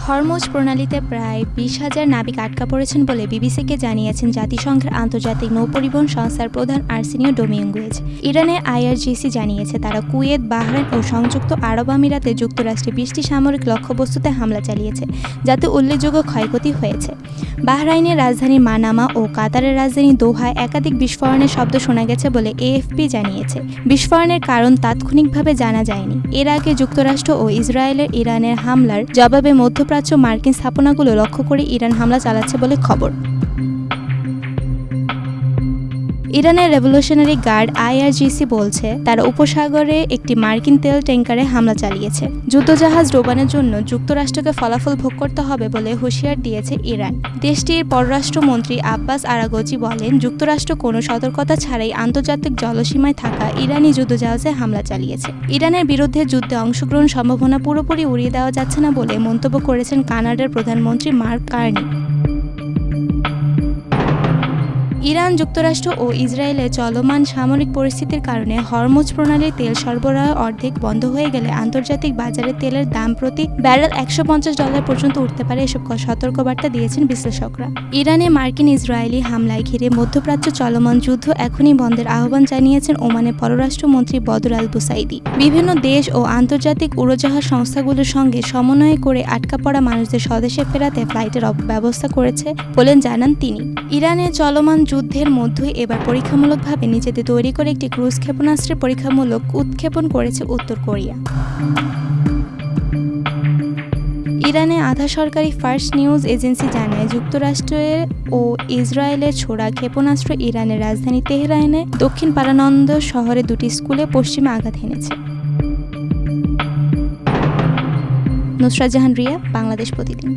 Hormuz প্রণালীতে প্রায় 20,000 নাবিক আটকা পড়েছেন বলে বিবিসিকে জানিয়েছেন জাতিসংঘের আন্তর্জাতিক নৌপরিবহন সংস্থার প্রধান আর্সেনিও ডোমিঙ্গুয়েজ। ইরানের আইআরজিসি জানিয়েছে তারা কুয়েত, বাহরাইন ও সংযুক্ত আরব আমিরাতে যুক্তরাষ্ট্রে 20টি সামরিক লক্ষ্যবস্তুতে হামলা চালিয়েছে, যাতে উল্লেখযোগ্য ক্ষয়ক্ষতি হয়েছে। বাহরাইনের রাজধানী মানামা ও কাতারের রাজধানী দোহায় একাধিক বিস্ফোরণের শব্দ শোনা গেছে বলে এএফপি জানিয়েছে। বিস্ফোরণের কারণ তাৎক্ষণিকভাবে জানা যায়নি। এর আগে যুক্তরাষ্ট্র ও ইসরায়েলের ইরানের হামলার জবাবে মধ্যপ্রাচ্য মার্কিন স্থাপনাগুলো লক্ষ্য করে ইরান হামলা চালাচ্ছে বলে খবর। ইরানের রেভলিউশনারি গার্ড আইআরজিসি বলছে তারা উপসাগরে একটি মার্কিন তেল ট্যাঙ্কারে হামলা চালিয়েছে। যুদ্ধজাহাজ ডোবানোর জন্য যুক্তরাষ্ট্রকে ফলাফল ভোগ করতে হবে বলে হুঁশিয়ার দিয়েছে ইরান। দেশটির পররাষ্ট্রমন্ত্রী আব্বাস আরাগচি বলেন, যুক্তরাষ্ট্র কোনো সতর্কতা ছাড়াই আন্তর্জাতিক জলসীমায় থাকা ইরানি যুদ্ধজাহাজে হামলা চালিয়েছে। ইরানের বিরুদ্ধে যুদ্ধে অংশগ্রহণ সম্ভাবনা পুরোপুরি উড়িয়ে দেওয়া যাচ্ছে না বলে মন্তব্য করেছেন কানাডার প্রধানমন্ত্রী মার্ক কার্নি। ইরান, যুক্তরাষ্ট্র ও ইসরায়েলের চলমান সামরিক পরিস্থিতির কারণে হরমুজ প্রণালীর তেল সরবরাহ অর্ধেক বন্ধ হয়ে গেলে আন্তর্জাতিক বাজারে তেলের দাম প্রতি ব্যারেল $150 পর্যন্ত উঠতে পারে, এসব সতর্কবার্তা দিয়েছেন বিশ্লেষকরা। ইরানে মার্কিন ইসরায়েলি হামলায় ঘিরে মধ্যপ্রাচ্য চলমান যুদ্ধ এখনই বন্ধের আহ্বান জানিয়েছেন ওমানের পররাষ্ট্রমন্ত্রী বদর আল বুসাইদি। বিভিন্ন দেশ ও আন্তর্জাতিক উড়োজাহাজ সংস্থাগুলোর সঙ্গে সমন্বয় করে আটকা পড়া মানুষদের স্বদেশে ফেরাতে ফ্লাইটের ব্যবস্থা করেছে বলে জানান তিনি। ইরানের চলমান যুদ্ধের মধ্যেই এবার পরীক্ষামূলকভাবে নিজেদের তৈরি করে একটি ক্রুজ ক্ষেপণাস্ত্রের পরীক্ষামূলক উৎক্ষেপণ করেছে উত্তর কোরিয়া। ইরানে আধা সরকারি ফার্স্ট নিউজ এজেন্সি জানায়, যুক্তরাষ্ট্রের ও ইসরায়েলের ছোড়া ক্ষেপণাস্ত্র ইরানের রাজধানী তেহরানে দক্ষিণ পারানন্দ শহরে 2টি স্কুলে পশ্চিমে আঘাত হেনেছে। নুসরাত জাহান রিয়া, বাংলাদেশ প্রতিদিন।